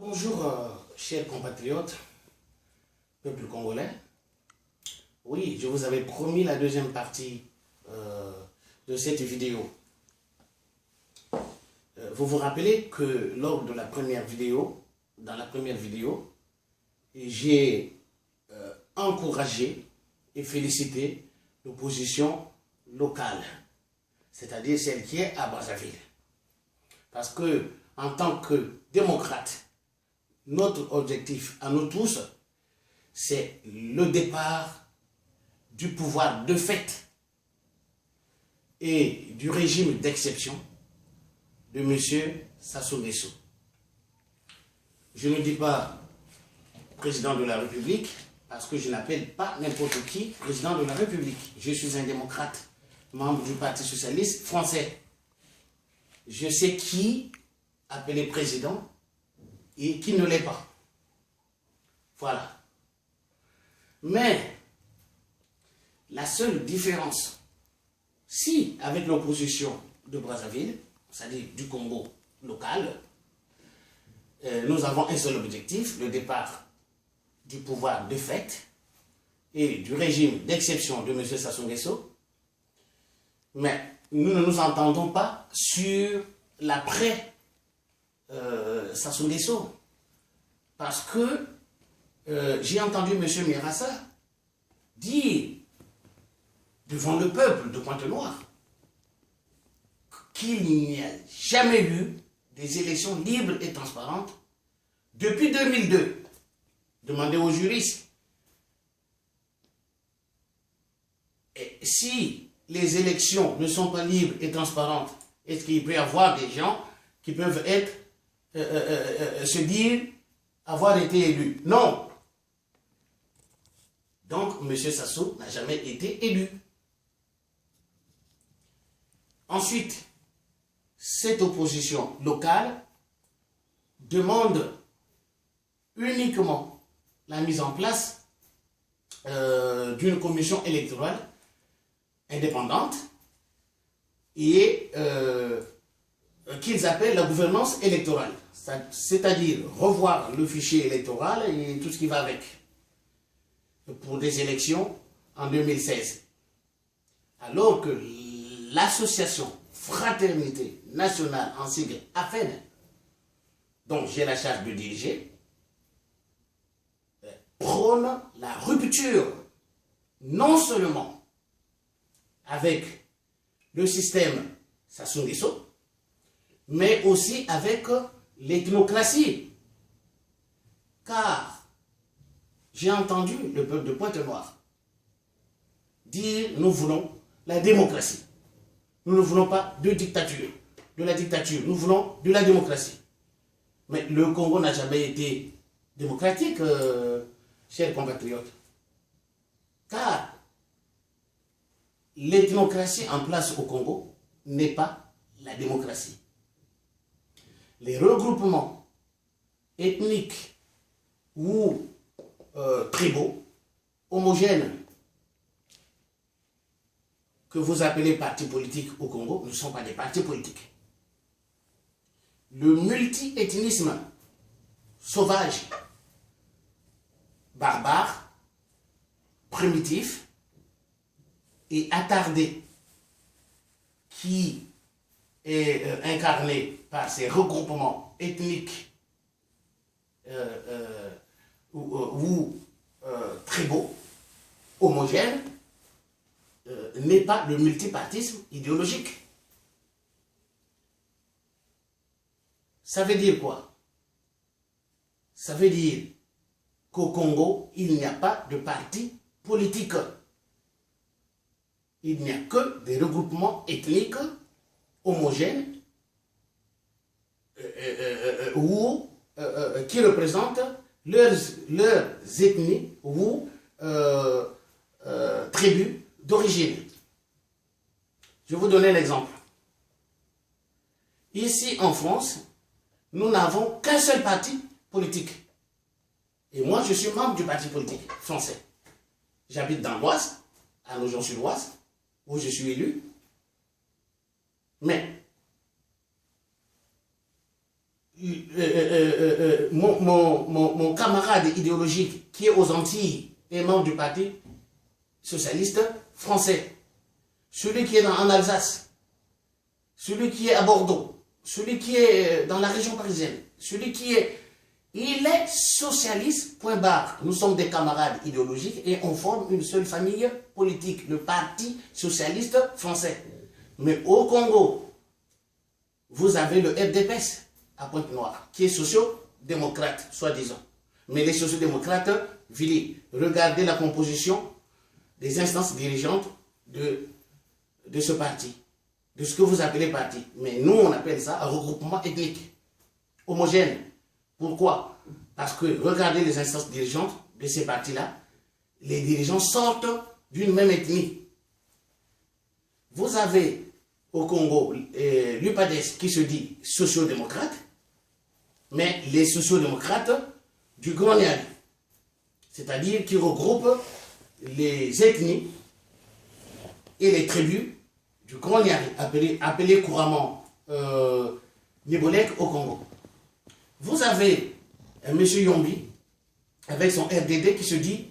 Bonjour, chers compatriotes, peuple congolais. Oui, je vous avais promis la deuxième partie de cette vidéo. Vous vous rappelez que lors de la première vidéo, j'ai encouragé et félicité l'opposition locale, c'est-à-dire celle qui est à Brazzaville. Parce que, en tant que démocrate, notre objectif à nous tous, c'est le départ du pouvoir de fait et du régime d'exception de M. Sassou Nguesso. Je ne dis pas président de la République parce que je n'appelle pas n'importe qui président de la République. Je suis un démocrate, membre du Parti socialiste français. Je sais qui appeler président et qui ne l'est pas. Voilà. Mais la seule différence, si avec l'opposition de Brazzaville, c'est-à-dire du Congo local, nous avons un seul objectif, le départ du pouvoir de fait et du régime d'exception de M. Sassou Nguesso, mais nous ne nous entendons pas sur l'après Sassou Nguesso. Parce que j'ai entendu M. Mirassa dire devant le peuple de Pointe-Noire qu'il n'y a jamais eu des élections libres et transparentes depuis 2002. Demandez aux juristes. Et si les élections ne sont pas libres et transparentes, est-ce qu'il peut y avoir des gens qui peuvent être, se dire avoir été élus? Non. Donc, M. Sassou n'a jamais été élu. Ensuite, cette opposition locale demande uniquement la mise en place d'une commission électorale indépendante et qu'ils appellent la gouvernance électorale, c'est-à-dire revoir le fichier électoral et tout ce qui va avec pour des élections en 2016. Alors que l'association Fraternité Nationale, en sigle AFEN, dont j'ai la charge de diriger, prône la rupture non seulement avec le système Sassou Nguesso, mais aussi avec l'ethnocratie. Car j'ai entendu le peuple de Pointe-Noire dire nous voulons la démocratie. Nous ne voulons pas de dictature, de la dictature. Nous voulons de la démocratie. Mais le Congo n'a jamais été démocratique, chers compatriotes. Car l'ethnocratie en place au Congo n'est pas la démocratie. Les regroupements ethniques ou tribaux homogènes que vous appelez partis politiques au Congo ne sont pas des partis politiques. Le multi-ethnisme sauvage, barbare, primitif et attardé qui est incarné par ces regroupements ethniques ou tribaux homogènes n'est pas le multipartisme idéologique. Ça veut dire quoi? Ça veut dire qu'au Congo, il n'y a pas de parti politique. Il n'y a que des regroupements ethniques homogènes qui représentent leurs ethnies ou tribus d'origine. Je vais vous donner l'exemple. Ici en France, nous n'avons qu'un seul parti politique. Et moi, je suis membre du parti politique français. J'habite dans l'Oise, à Nogent-sur-Oise, où je suis élu. Mais mon camarade idéologique qui est aux Antilles et membre du Parti socialiste français, celui qui est en Alsace, celui qui est à Bordeaux, celui qui est dans la région parisienne, celui qui est... Il est socialiste, point barre. Nous sommes des camarades idéologiques et on forme une seule famille politique, le Parti socialiste français. Mais au Congo, vous avez le FDPS à Pointe-Noire, qui est socio-démocrate, soi-disant. Mais les sociodémocrates, regardez la composition des instances dirigeantes de ce parti, de ce que vous appelez parti. Mais nous, on appelle ça un regroupement ethnique, homogène. Pourquoi? Parce que regardez les instances dirigeantes de ces partis-là, les dirigeants sortent d'une même ethnie. Vous avez au Congo l'UPADES qui se dit sociodémocrate, mais les sociodémocrates du Grand Niali, c'est-à-dire qui regroupent les ethnies et les tribus du Grand Niali, appelés couramment Nibolek au Congo. Vous avez M. Yombi avec son RDD qui se dit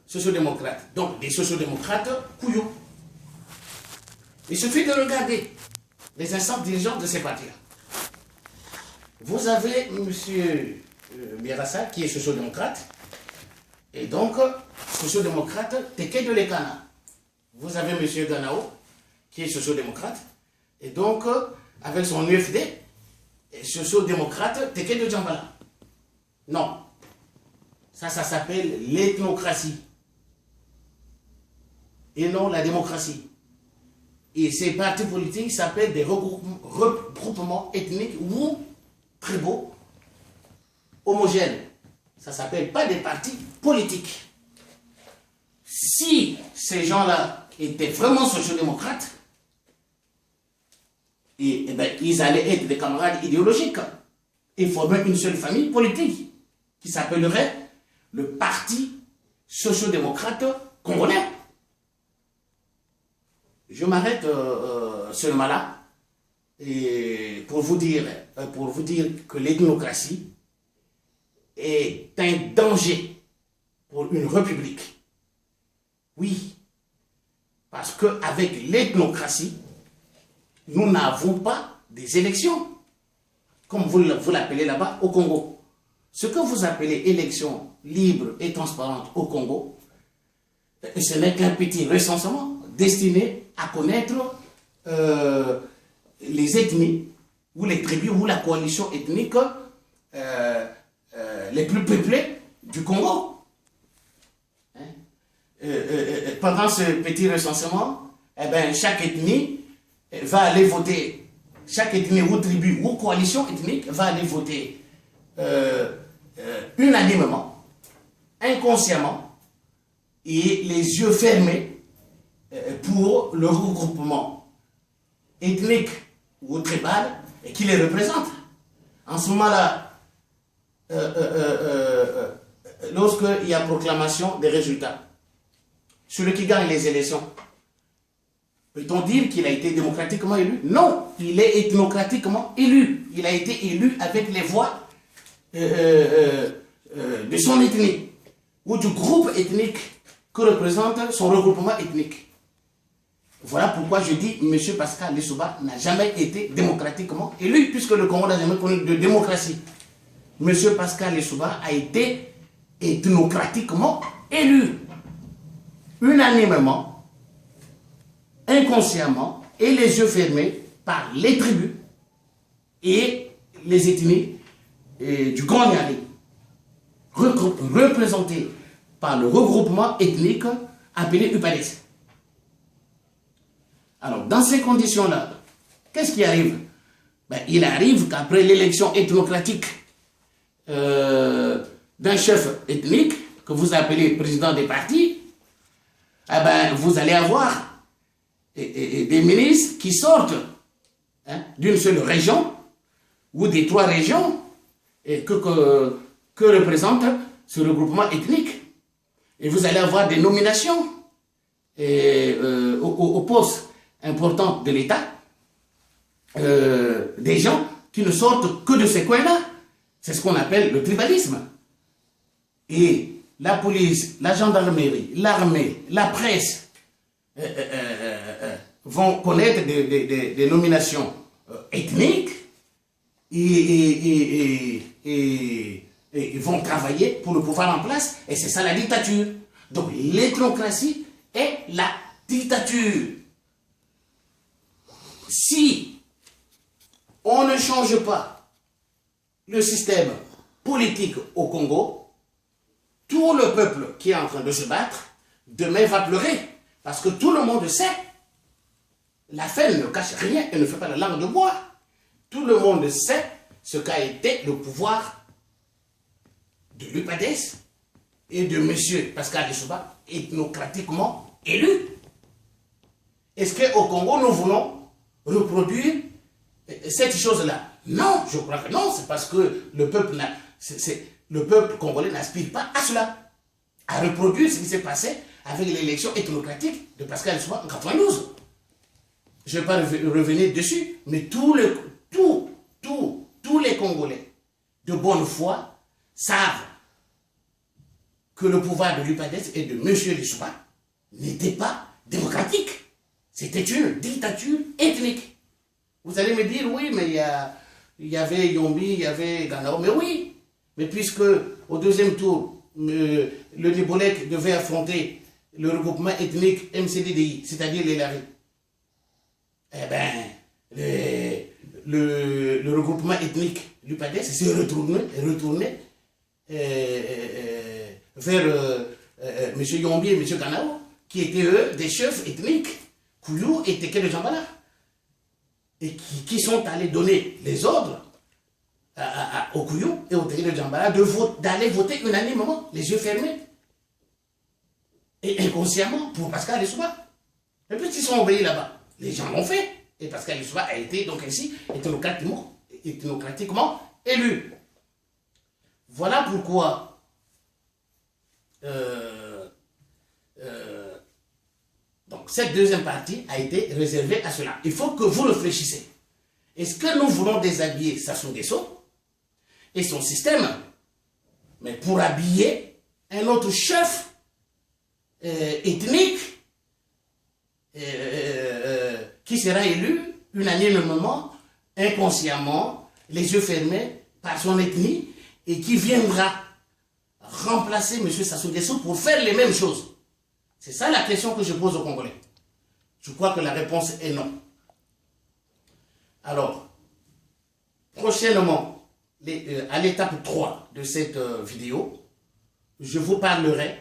sociodémocrate. Donc des sociodémocrates couillons. Il suffit de regarder les instances dirigeantes de ces partis-là. Vous avez M. Birassa qui est sociodémocrate et donc sociodémocrate Teke de Lekana. Vous avez M. Ganao qui est sociodémocrate et donc avec son UFD socio-démocrate Teke de Djambala. Non. Ça s'appelle l'ethnocratie. Et non la démocratie. Et ces partis politiques s'appellent des regroupements ethniques ou tribaux homogènes. Ça ne s'appelle pas des partis politiques. Si ces gens-là étaient vraiment sociodémocrates, et ben, ils allaient être des camarades idéologiques et former une seule famille politique qui s'appellerait le Parti sociodémocrate congolais. Je m'arrête seulement là et pour vous dire que l'ethnocratie est un danger pour une république. Oui, parce qu'avec l'ethnocratie, nous n'avons pas des élections, comme vous l'appelez là-bas au Congo. Ce que vous appelez élections libres et transparentes au Congo, ce n'est qu'un petit recensement destiné à connaître les ethnies ou les tribus ou la coalition ethnique les plus peuplées du Congo. Pendant ce petit recensement, eh ben, chaque ethnie va aller voter, chaque ethnie ou tribu ou coalition ethnique va aller voter unanimement, inconsciemment et les yeux fermés pour le regroupement ethnique ou tribal qui les représente. En ce moment-là, lorsqu'il y a proclamation des résultats, celui qui gagne les élections, peut-on dire qu'il a été démocratiquement élu? Non, il est ethnocratiquement élu. Il a été élu avec les voix de son ethnie ou du groupe ethnique que représente son regroupement ethnique. Voilà pourquoi je dis M. Pascal Lissouba n'a jamais été démocratiquement élu, puisque le Congo n'a jamais connu de démocratie. M. Pascal Lissouba a été ethnocratiquement élu, unanimement, inconsciemment et les yeux fermés par les tribus et les ethnies du Grand Niali, représentés par le regroupement ethnique appelé UPADES. Alors, dans ces conditions-là, qu'est-ce qui arrive? Ben, il arrive qu'après l'élection ethnocratique d'un chef ethnique, que vous appelez président des partis, eh ben, vous allez avoir des ministres qui sortent d'une seule région ou des 3 régions que représente ce regroupement ethnique. Et vous allez avoir des nominations au poste important de l'État, des gens qui ne sortent que de ces coins-là. C'est ce qu'on appelle le tribalisme. Et la police, la gendarmerie, l'armée, la presse vont connaître des nominations ethniques et vont travailler pour le pouvoir en place. Et c'est ça la dictature. Donc l'ethnocratie est la dictature. Si on ne change pas le système politique au Congo, tout le peuple qui est en train de se battre, demain va pleurer. Parce que tout le monde sait, la faim ne cache rien et ne fait pas la langue de bois. Tout le monde sait ce qu'a été le pouvoir de l'UPADES et de M. Pascal Lissouba, ethnocratiquement élu. Est-ce qu'au Congo, nous voulons reproduire cette chose-là? Non, je crois que non, c'est parce que le peuple congolais n'aspire pas à cela, à reproduire ce qui s'est passé avec l'élection ethnocratique de Pascal Lissouba en 92. Je ne vais pas revenir dessus, mais tous les Congolais de bonne foi savent que le pouvoir de l'UPADES et de M. Lissouba n'était pas démocratique. C'était une dictature ethnique. Vous allez me dire, oui, mais il y avait Yombi, il y avait Ganao. Mais oui, mais puisque au deuxième tour, le Nibolek devait affronter le regroupement ethnique MCDDI, c'est-à-dire les Larry, eh bien, le regroupement ethnique l'UPADES s'est retourné vers M. Yombi et M. Ganao, qui étaient eux des chefs ethniques, Kouyou et Teke de Djambala, et qui sont allés donner les ordres au Kouyou et au Teke de Djambala d'aller voter unanimement, les yeux fermés, et inconsciemment pour Pascal Lissouba. Et puis ils sont obéis là-bas. Les gens l'ont fait. Et Pascal Lissouba a été donc ainsi ethnocratiquement élu. Voilà pourquoi donc cette deuxième partie a été réservée à cela. Il faut que vous réfléchissez. Est-ce que nous voulons déshabiller Sassou Nguesso et son système, mais pour habiller un autre chef ethnique qui sera élu unanimement, inconsciemment, les yeux fermés par son ethnie, et qui viendra remplacer M. Sassou Nguesso pour faire les mêmes choses? C'est ça la question que je pose aux Congolais. Je crois que la réponse est non. Alors, prochainement, à l'étape 3 de cette vidéo, je vous parlerai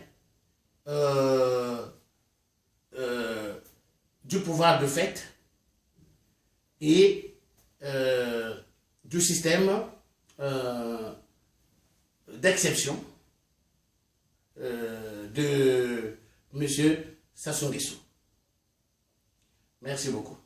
du pouvoir de fait et du système d'exception de M. Sassou Nguesso. Merci beaucoup.